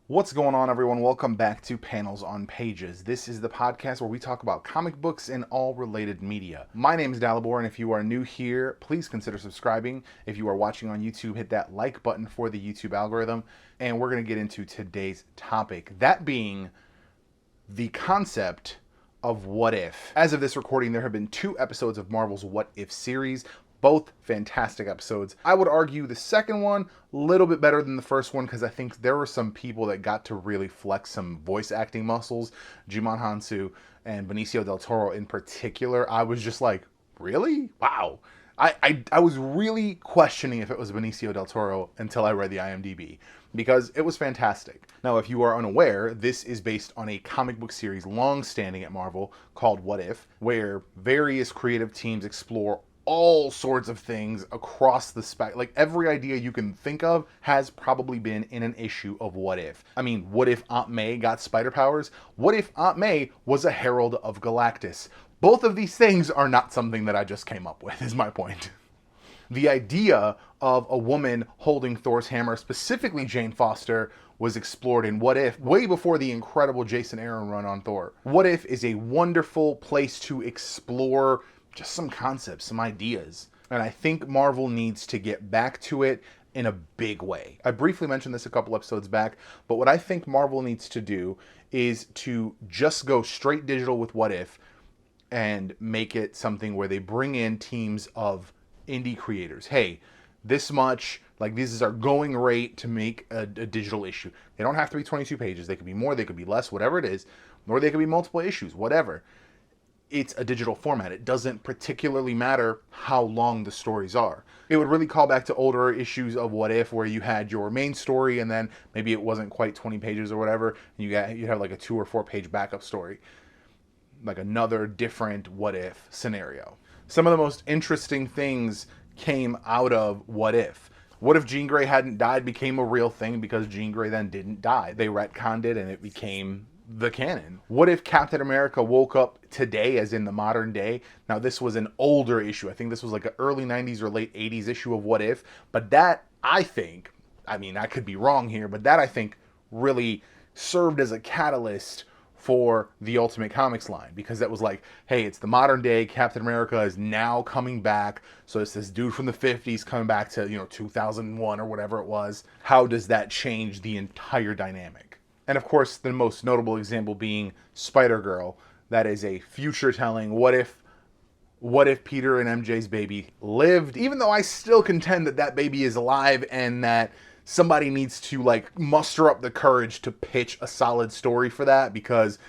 What's going on, everyone? Welcome back to Panels on Pages. This is the podcast where we talk about comic books and all related media. My name is Dalibor, and if you are new here, please consider subscribing. If you are watching on YouTube, hit that like button for the YouTube algorithm. And we're going to get into today's topic, that being the concept of what if. As of this recording, there have been 2 episodes of Marvel's What If series. Both fantastic episodes. I would argue the second one a little bit better than the first one because I think there were some people that got to really flex some voice acting muscles. Jimon Hansu and Benicio del Toro in particular. I was just like, really? Wow. I was really questioning if it was Benicio del Toro until I read the IMDb because it was fantastic. Now, if you are unaware, this is based on a comic book series long-standing at Marvel called What If, where various creative teams explore all sorts of things across the spec. Like every idea you can think of has probably been in an issue of What If. I mean, what if Aunt May got spider powers? What if Aunt May was a herald of Galactus? Both of these things are not something that I just came up with, is my point. The idea of a woman holding Thor's hammer, specifically Jane Foster, was explored in What If way before the incredible Jason Aaron run on Thor. What If is a wonderful place to explore just some concepts, some ideas. And I think Marvel needs to get back to it in a big way. I briefly mentioned this a couple episodes back, but what I think Marvel needs to do is to just go straight digital with What If and make it something where they bring in teams of indie creators. Hey, this much, like this is our going rate to make a digital issue. They don't have to be 22 pages. They could be more, they could be less, whatever it is, or they could be multiple issues, whatever. It's a digital format. It doesn't particularly matter how long the stories are. It would really call back to older issues of What If, where you had your main story and then maybe it wasn't quite 20 pages or whatever, and you'd have like a 2 or 4 page backup story, like another different What If scenario. Some of the most interesting things came out of What If. What if Jean Grey hadn't died became a real thing because Jean Grey then didn't die? They retconned it and it became the canon. What if Captain America woke up today, as in the modern day? Now, this was an older issue. I think this was like an early 90s or late 80s issue of What If. But that, I think, I mean, I could be wrong here, but that I think really served as a catalyst for the Ultimate Comics line, because that was like, hey, it's the modern day. Captain America is now coming back. So it's this dude from the 50s coming back to, 2001 or whatever it was. How does that change the entire dynamic? And of course, the most notable example being Spider-Girl. That is a future-telling, what if Peter and MJ's baby lived? Even though I still contend that that baby is alive and that somebody needs to like muster up the courage to pitch a solid story for that, because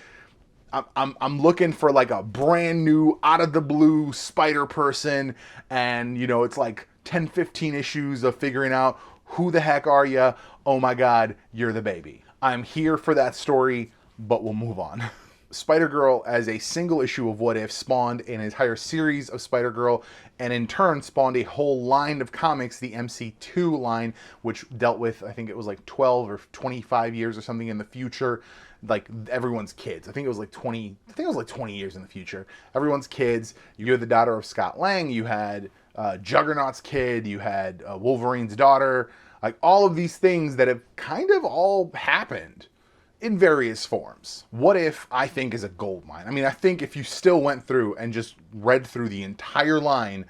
I'm looking for like a brand new out of the blue spider person, and it's like 10-15 issues of figuring out who the heck are you? Oh my god, you're the baby. I'm here for that story, but we'll move on. Spider-Girl, as a single issue of What If, spawned an entire series of Spider-Girl, and in turn spawned a whole line of comics, the MC2 line, which dealt with, I think it was like 12 or 25 years or something in the future, like everyone's kids. I think it was like 20 years in the future. Everyone's kids. You're the daughter of Scott Lang. You had Juggernaut's kid. You had Wolverine's daughter. Like all of these things that have kind of all happened in various forms. What If, I think, is a goldmine. I mean, I think if you still went through and just read through the entire line,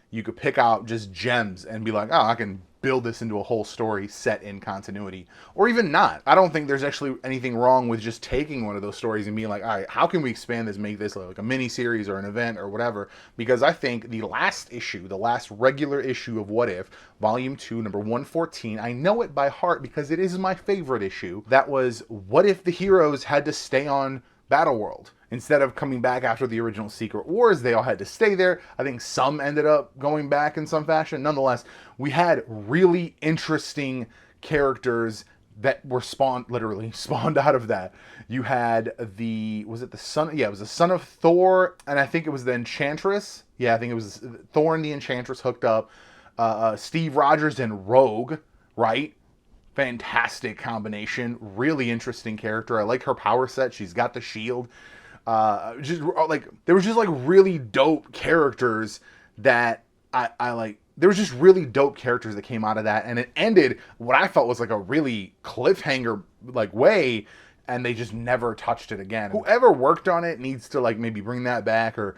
you could pick out just gems and be like, oh, I can build this into a whole story set in continuity. Or even not. I don't think there's actually anything wrong with just taking one of those stories and being like, all right, how can we expand this, make this like a mini series or an event or whatever? Because I think the last issue, the last regular issue of What If, Volume 2, number 114, I know it by heart because it is my favorite issue. That was, what if the heroes had to stay on Battleworld? Instead of coming back after the original Secret Wars, they all had to stay there. I think some ended up going back in some fashion. Nonetheless, we had really interesting characters that were literally spawned out of that. You had was it the son? Yeah, it was the son of Thor, and I think it was the Enchantress. Yeah, I think it was Thor and the Enchantress hooked up. Steve Rogers and Rogue, right? Fantastic combination. Really interesting character. I like her power set. She's got the shield. Just like there was just like really dope characters that I like there was just really dope characters that came out of that, and it ended what I felt was like a really cliffhanger like way, and they just never touched it again. Whoever worked on it needs to like maybe bring that back, or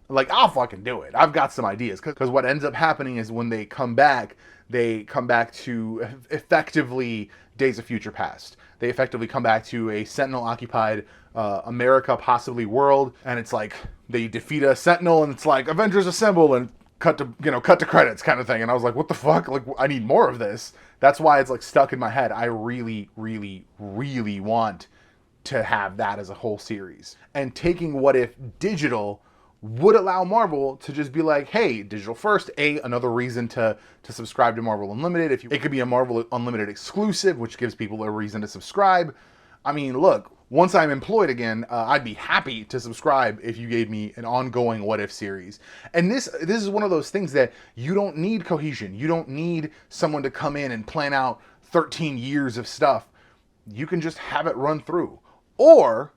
like, I'll fucking do it. I've got some ideas, because what ends up happening is when they come back to effectively Days of Future Past. They effectively come back to a Sentinel-occupied America, possibly world, and it's like they defeat a Sentinel, and it's like Avengers Assemble, and cut to credits kind of thing. And I was like, what the fuck? Like, I need more of this. That's why it's like stuck in my head. I really, really, really want to have that as a whole series. And taking What If digital would allow Marvel to just be like, hey, digital first, another reason to subscribe to Marvel Unlimited. It could be a Marvel Unlimited exclusive, which gives people a reason to subscribe. I mean, look, once I'm employed again, I'd be happy to subscribe if you gave me an ongoing What If series. And this is one of those things that you don't need cohesion. You don't need someone to come in and plan out 13 years of stuff. You can just have it run through. Or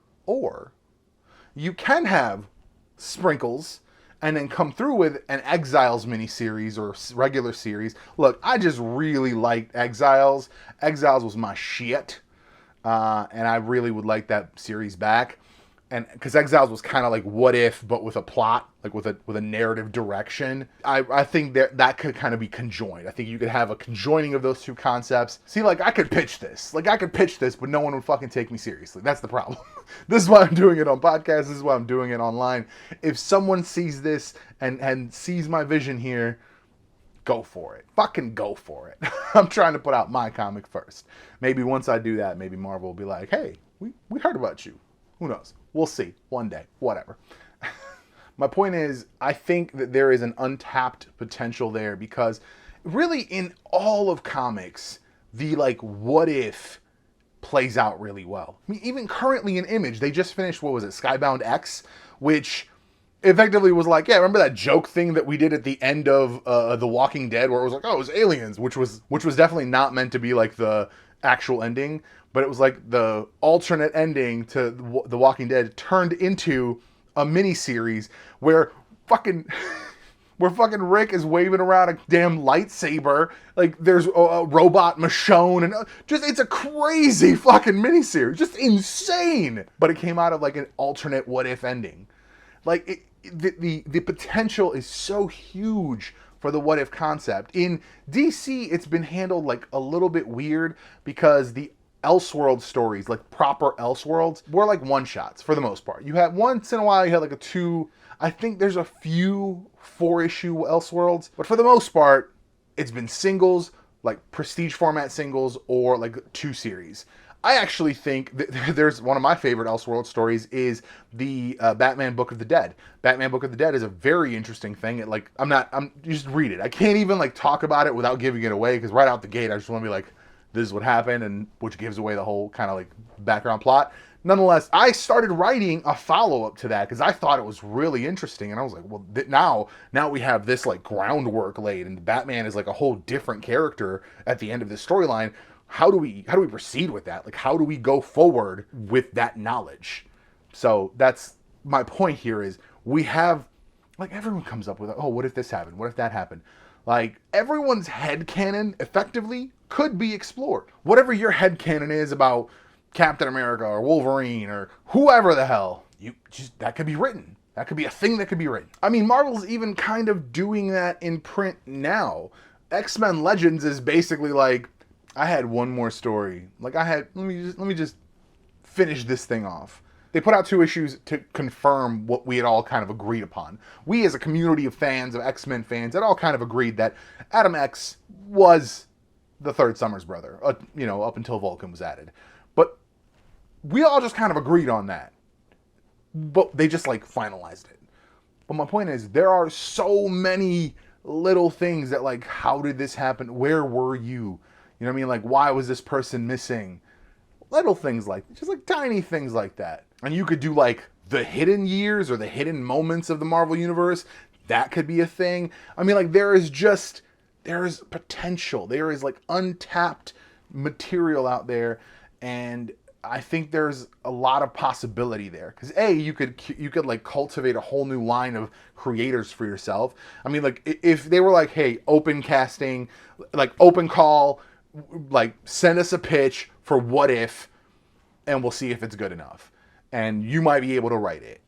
you can have sprinkles and then come through with an Exiles miniseries or regular series. Look, I just really liked Exiles. Exiles was my shit. And I really would like that series back. And because Exiles was kind of like What If, but with a plot, like with a narrative direction. I think that could kind of be conjoined. I think you could have a conjoining of those two concepts. See, like, I could pitch this, but no one would fucking take me seriously. That's the problem. This is why I'm doing it on podcasts. This is why I'm doing it online. If someone sees this and sees my vision here, go for it. Fucking go for it. I'm trying to put out my comic first. Maybe once I do that, maybe Marvel will be like, hey, we heard about you. Who knows? We'll see. One day. Whatever. My point is, I think that there is an untapped potential there, because really in all of comics, the like what if plays out really well. I mean, even currently in Image, they just finished, what was it, Skybound X, which effectively was like, yeah, remember that joke thing that we did at the end of The Walking Dead, where it was like, oh, it was aliens, which was definitely not meant to be like the actual ending, but it was like the alternate ending to The Walking Dead turned into a mini series where fucking Rick is waving around a damn lightsaber, like there's a robot Michonne, and it's a crazy fucking miniseries, just insane. But it came out of like an alternate what if ending. Like the potential is so huge for the what if concept. In DC, it's been handled like a little bit weird, because the Elseworld stories, like proper Elseworlds, were like one shots for the most part. You had once in a while, you had like a two, I think there's a few 4-issue Elseworlds, but for the most part, it's been singles, like prestige format singles, or like 2 series. I actually think there's one of my favorite Elseworld stories is the Batman Book of the Dead. Batman Book of the Dead is a very interesting thing. You just read it. I can't even like talk about it without giving it away, because right out the gate, I just want to be like, this is what happened, and which gives away the whole kind of like background plot. Nonetheless, I started writing a follow-up to that because I thought it was really interesting, and I was like, well, now we have this like groundwork laid, and Batman is like a whole different character at the end of this storyline. How do we proceed with that? Like, how do we go forward with that knowledge? So that's my point here, is we have, like, everyone comes up with, oh, what if this happened? What if that happened? Like, everyone's headcanon effectively could be explored. Whatever your headcanon is about Captain America or Wolverine or whoever the hell, that could be written. That could be a thing that could be written. I mean, Marvel's even kind of doing that in print now. X-Men Legends is basically like, I had one more story. Like, let me just finish this thing off. They put out 2 issues to confirm what we had all kind of agreed upon. We as a community of fans, of X-Men fans, had all kind of agreed that Adam X was the third Summers brother, up until Vulcan was added. But we all just kind of agreed on that. But they just like finalized it. But my point is, there are so many little things that, like, how did this happen? Where were you? You know what I mean? Like, why was this person missing? Little things like, just like tiny things like that. And you could do like the hidden years or the hidden moments of the Marvel Universe. That could be a thing. I mean, like, there is potential. There is like untapped material out there. And I think there's a lot of possibility there because you could like cultivate a whole new line of creators for yourself. I mean, like if they were like, hey, open casting, like open call, like send us a pitch for What If, and we'll see if it's good enough, and you might be able to write it.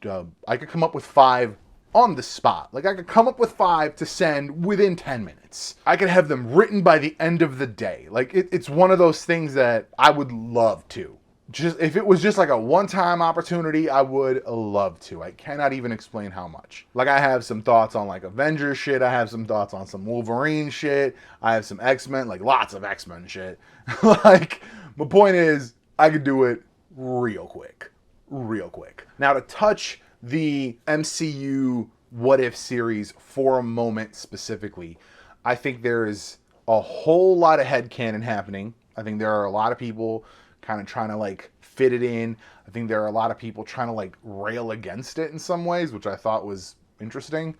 I could come up with 5 on the spot. Like I could come up with 5 to send within 10 minutes. I could have them written by the end of the day. Like it's one of those things that I would love to. Just if it was just like a one-time opportunity, I would love to. I cannot even explain how much. Like I have some thoughts on like Avengers shit. I have some thoughts on some Wolverine shit. I have some X-Men, like lots of X-Men shit. Like my point is, I could do it real quick. Now to touch the MCU What If series for a moment specifically, I think there is a whole lot of headcanon happening. I think there are a lot of people kind of trying to like fit it in. I think there are a lot of people trying to like rail against it in some ways, which I thought was interesting.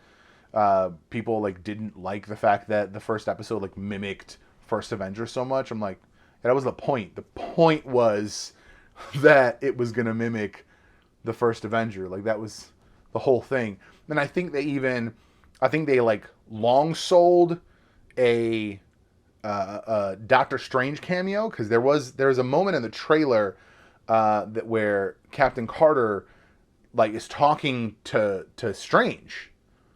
People like didn't like the fact that the first episode like mimicked First Avenger so much. I'm like, that was the point. The point was that it was going to mimic the First Avenger. Like that was the whole thing. And I think they like long sold a Doctor Strange cameo, because there's a moment in the trailer that where Captain Carter like is talking to Strange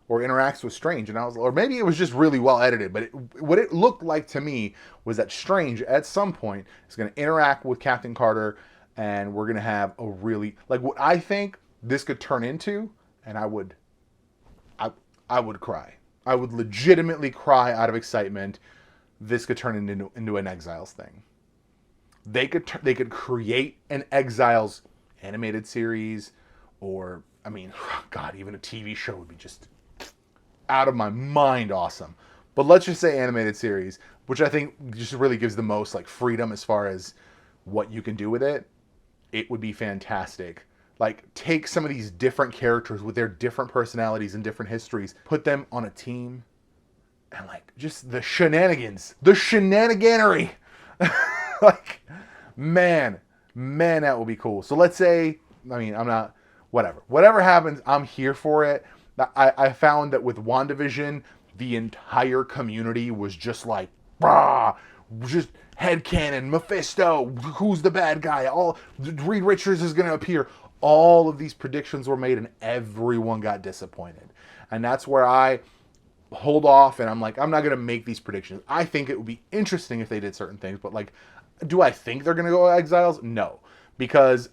or interacts with Strange, and I was, or maybe it was just really well edited, but what it looked like to me was that Strange at some point is going to interact with Captain Carter, and we're going to have a really, like, what I think this could turn into, and I would cry. I would legitimately cry out of excitement. This could turn into an Exiles thing. They could create an Exiles animated series, or, I mean, God, even a TV show would be just out of my mind awesome. But let's just say animated series, which I think just really gives the most like freedom as far as what you can do with it. It would be fantastic. Like, take some of these different characters with their different personalities and different histories, put them on a team, and like just the shenaniganery. Like, man, that would be cool. So let's say, I mean, whatever happens, I'm here for it. I found that with WandaVision, the entire community was just like, rah, just headcanon, Mephisto, who's the bad guy, Reed Richards is going to appear. All of these predictions were made and everyone got disappointed. And that's where I hold off, and I'm like, I'm not going to make these predictions. I think it would be interesting if they did certain things, but like, do I think they're going to go Exiles? No. Because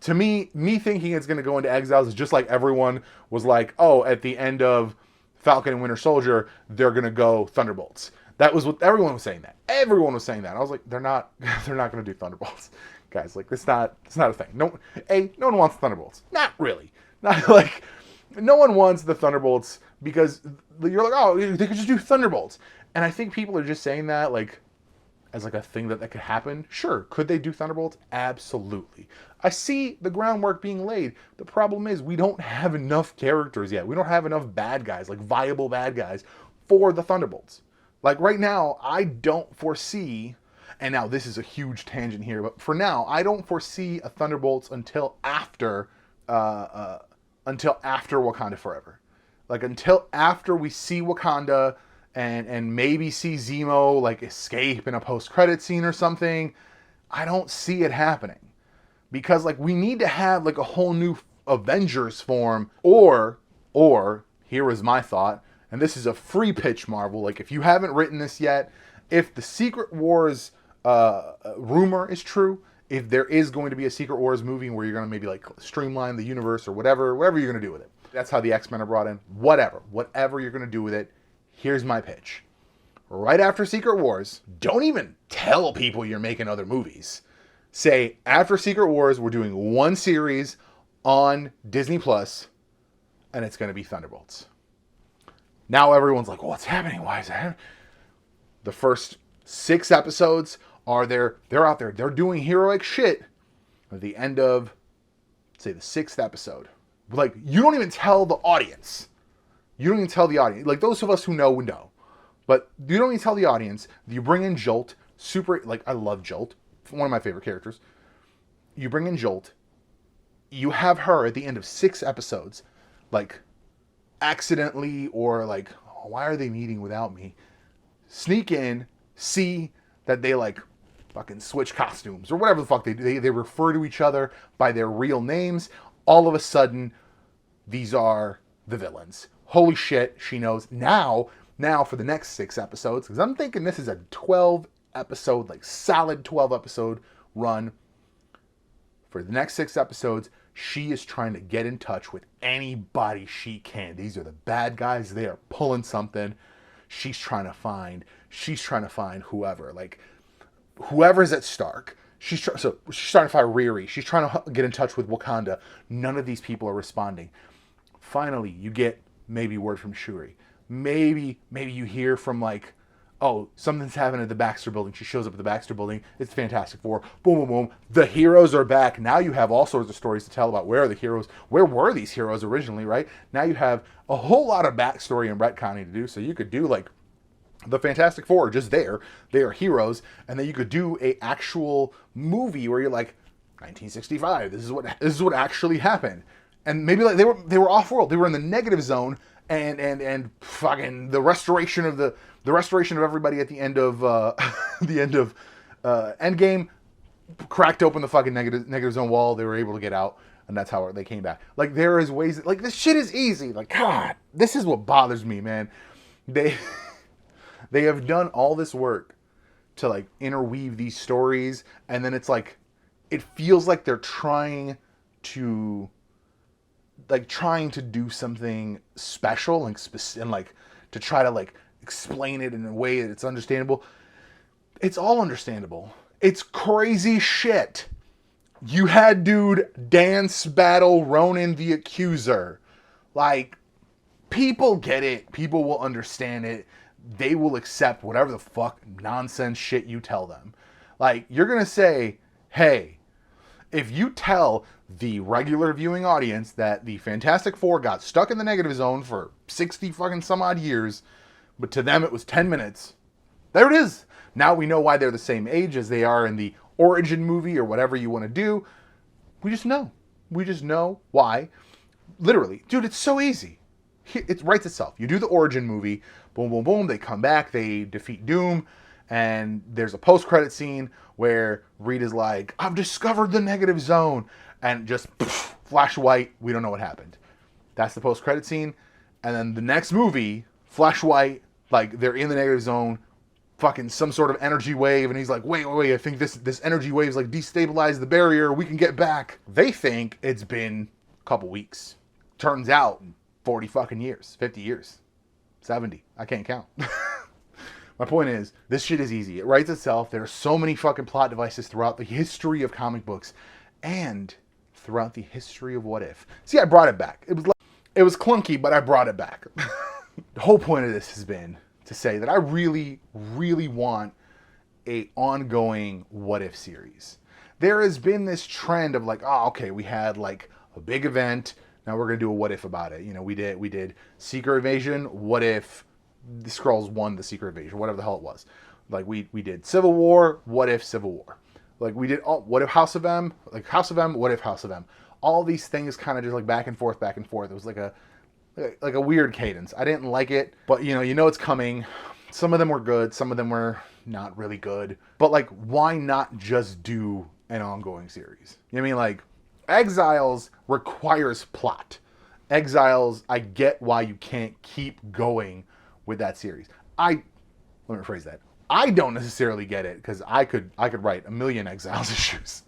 to me thinking it's going to go into Exiles is just like everyone was like, oh, at the end of Falcon and Winter Soldier, they're going to go Thunderbolts. That was what everyone was saying. I was like, they're not going to do Thunderbolts. Guys, like, it's not a thing. No one wants Thunderbolts. Not really. Not like, no one wants the Thunderbolts because you're like, oh, they could just do Thunderbolts. And I think people are just saying that like as like a thing that could happen. Sure, could they do Thunderbolts? Absolutely. I see the groundwork being laid. The problem is we don't have enough characters yet. We don't have enough bad guys, like viable bad guys, for the Thunderbolts. Like right now, I don't foresee, and now this is a huge tangent here, but for now, I don't foresee a Thunderbolts until after Wakanda Forever. Like, until after we see Wakanda and maybe see Zemo like escape in a post-credit scene or something, I don't see it happening. Because like, we need to have like a whole new Avengers form, or here is my thought, and this is a free pitch, Marvel, like, if you haven't written this yet, if the Secret Wars rumor is true, if there is going to be a Secret Wars movie where you're going to maybe like streamline the universe or whatever you're going to do with it. That's how the X-Men are brought in. Whatever you're going to do with it, here's my pitch. Right after Secret Wars, don't even tell people you're making other movies. Say, after Secret Wars, we're doing one series on Disney Plus, and it's going to be Thunderbolts. Now everyone's like, well, what's happening? Why is that happening? The first 6 episodes are there. They're out there. They're doing heroic shit. At the end of, say, the 6th episode, like, you don't even tell the audience. Like, those of us who know would know. But you don't even tell the audience. You bring in Jolt. Super, like, I love Jolt. One of my favorite characters. you bring in Jolt, you have her at the end of 6 episodes, like, accidentally or like, oh, why are they meeting without me? Sneak in, see that they like fucking switch costumes or whatever the fuck they do. They refer to each other by their real names. All of a sudden, these are the villains. Holy shit, she knows. Now for the next 6 episodes, because I'm thinking this is a 12 episode, like solid 12 episode run. For the next 6 episodes, she is trying to get in touch with anybody she can. These are the bad guys. They are pulling something. She's trying to find whoever. Like, whoever's at Stark. She's trying to find Riri. She's trying to get in touch with Wakanda. None of these people are responding. Finally, you get maybe word from Shuri. Maybe you hear from like, oh, something's happening at the Baxter Building. She shows up at the Baxter Building. It's Fantastic Four. Boom, boom, boom. The heroes are back. Now you have all sorts of stories to tell about where are the heroes. Where were these heroes originally, right? Now you have a whole lot of backstory and retconning to do. So you could do like the Fantastic Four are just there. They are heroes. And then you could do a actual movie where you're like, 1965. This is what actually happened. And maybe like they were off world. They were in the negative zone. And fucking the restoration of everybody at the end of Endgame cracked open the fucking negative zone wall. They were able to get out, and that's how they came back. Like, there is ways like this shit is easy. Like, God, this is what bothers me, man. They have done all this work to like interweave these stories, and then it's like it feels like they're trying to do something special and like to try to like explain it in a way that it's understandable. It's all understandable. It's crazy shit. You had dude dance battle Ronan the Accuser. Like, people get it. People will understand it. They will accept whatever the fuck nonsense shit you tell them. Like, you're gonna say, hey, if you tell the regular viewing audience that the Fantastic Four got stuck in the negative zone for 60 fucking some odd years, but to them it was 10 minutes. There it is. Now we know why they're the same age as they are in the origin movie or whatever you want to do. We just know. We just know why. Literally. Dude, it's so easy. It writes itself. You do the origin movie, boom, boom, boom, they come back, they defeat Doom, and there's a post-credit scene where Reed is like, I've discovered the negative zone, and just flash white, we don't know what happened. That's the post-credit scene. And then the next movie, flash white, like they're in the negative zone, fucking some sort of energy wave, and he's like, wait, I think this energy wave's like destabilized the barrier, we can get back. They think it's been a couple weeks. Turns out, 40 fucking years, 50 years, 70, I can't count. My point is, this shit is easy. It writes itself. There are so many fucking plot devices throughout the history of comic books and throughout the history of What If. See, I brought it back. It was clunky, but I brought it back. The whole point of this has been to say that I really, really want a ongoing What If series. There has been this trend of like, oh, okay, we had like a big event. Now we're going to do a What If about it. You know, we did Secret Invasion. What if the Skrulls won the Secret Invasion? Whatever the hell it was. Like we did Civil War. What if Civil War? Like we did what if House of M? Like House of M. What if House of M? All these things kind of just like back and forth, back and forth. It was like a weird cadence. I didn't like it, but you know it's coming. Some of them were good. Some of them were not really good. But like, why not just do an ongoing series? You know what I mean? Like, Exiles requires plot. Exiles, I get why you can't keep going with that series. Let me rephrase that. I don't necessarily get it, because I could write a million Exiles issues.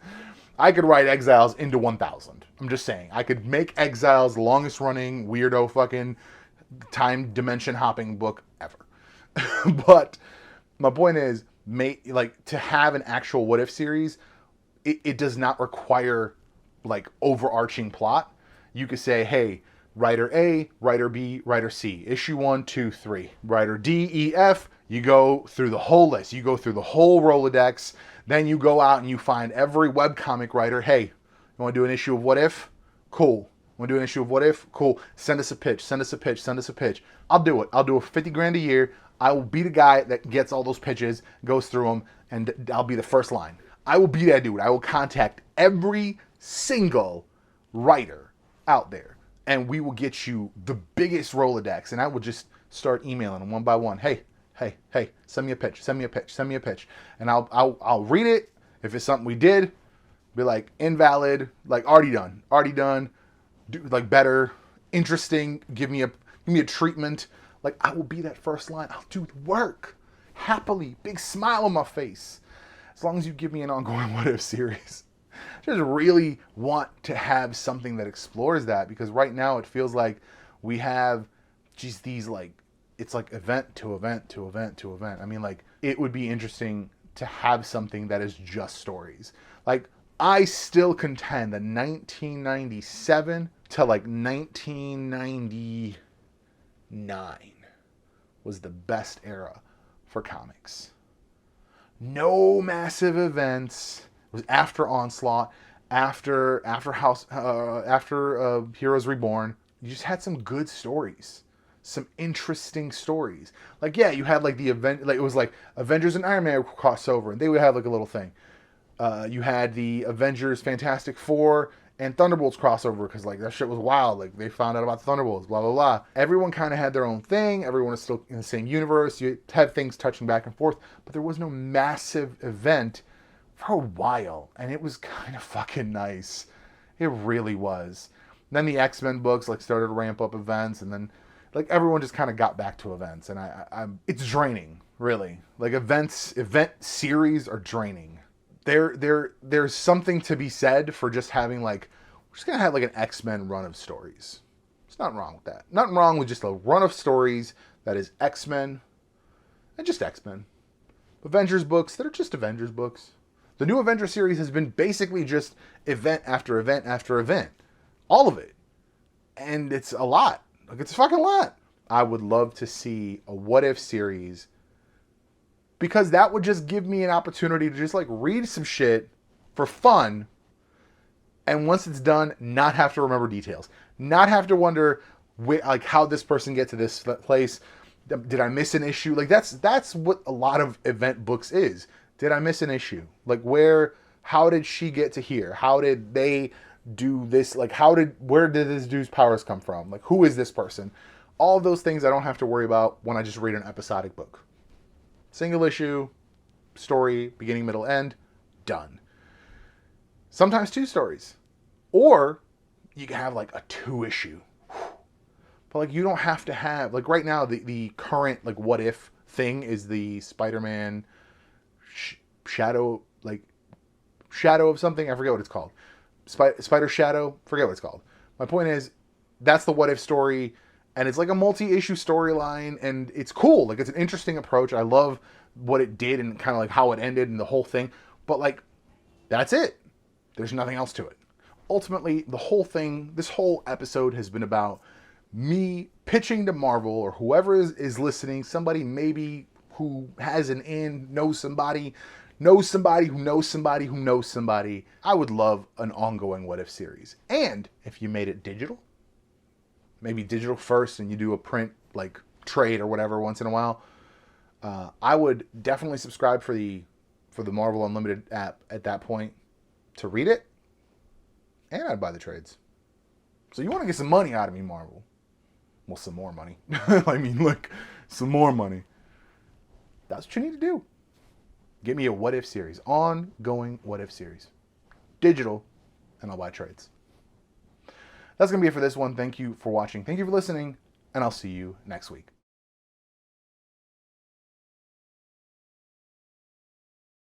I could write Exiles into 1,000. I'm just saying. I could make Exiles the longest running weirdo fucking time dimension hopping book ever. But my point is, to have an actual What If series, it does not require like overarching plot. You could say, hey, writer A, writer B, writer C, issue 1, 2, 3, writer D, E, F. You go through the whole list. You go through the whole Rolodex. Then you go out and you find every webcomic writer. Hey, you want to do an issue of What If? Cool. Want to do an issue of What If? Cool. Send us a pitch. Send us a pitch. Send us a pitch. I'll do it. I'll do it for $50,000 a year. I will be the guy that gets all those pitches, goes through them, and I'll be the first line. I will be that dude. I will contact every single writer out there, and we will get you the biggest Rolodex, and I will just start emailing them one by one. Hey, send me a pitch, send me a pitch, send me a pitch. And I'll read it. If it's something we did, be like, invalid, like already done, do like better, interesting, give me a treatment. Like, I will be that first line. I'll do the work. Happily, big smile on my face. As long as you give me an ongoing What If series. Just really want to have something that explores that, because right now it feels like we have just these like, it's like event to event to event to event. I mean, like, it would be interesting to have something that is just stories. Like, I still contend that 1997 to like 1999 was the best era for comics. No massive events. It was after Onslaught, after Heroes Reborn. You just had some good stories, some interesting stories. Like, yeah, you had like the event, like it was like Avengers and Iron Man crossover, and they would have like a little thing. You had the Avengers, Fantastic Four, and Thunderbolts crossover, because like that shit was wild. Like, they found out about the Thunderbolts, blah blah blah. Everyone kind of had their own thing. Everyone was still in the same universe. You had things touching back and forth, but there was no massive event for a while, and it was kind of fucking nice. It really was. And then the X-Men books like started to ramp up events, and then like everyone just kind of got back to events, and I'm it's draining, really. Like, event series are draining. There's something to be said for just having like, we're just gonna have like an X-Men run of stories. There's nothing wrong with that. Nothing wrong with just a run of stories that is X-Men and just X-Men. Avengers books that are just Avengers books. The new Avengers series has been basically just event after event after event. All of it. And it's a lot. Like, it's a fucking lot. I would love to see a What If series, because that would just give me an opportunity to just like read some shit for fun, and once it's done, not have to remember details, not have to wonder like how this person get to this place. Did I miss an issue? Like, that's what a lot of event books is. Did I miss an issue? Like, how did she get to here? How did they do this? Like, where did this dude's powers come from? Like, who is this person? All of those things I don't have to worry about when I just read an episodic book. Single issue, story, beginning, middle, end, done. Sometimes 2 stories. Or you can have like a 2-issue. But like, you don't have to have, like, right now the current like What If thing is the Spider-Man shadow of something. I forget what it's called. Spider Shadow, forget what it's called. My point is, that's the What If story. And it's like a multi-issue storyline, and it's cool. Like, it's an interesting approach. I love what it did and kind of like how it ended and the whole thing. But like, that's it. There's nothing else to it. Ultimately, the whole thing, this whole episode has been about me pitching to Marvel, or whoever is listening, somebody maybe who has an in, knows somebody who knows somebody who knows somebody. I would love an ongoing What If series. And if you made it digital, maybe digital first, and you do a print like trade or whatever once in a while, I would definitely subscribe for the Marvel Unlimited app at that point to read it, and I'd buy the trades. So you want to get some money out of me, Marvel? Well, some more money. I mean, like, some more money. That's what you need to do. Get me a What If series, ongoing What If series, digital, and I'll buy trades. That's going to be it for this one. Thank you for watching. Thank you for listening, and I'll see you next week.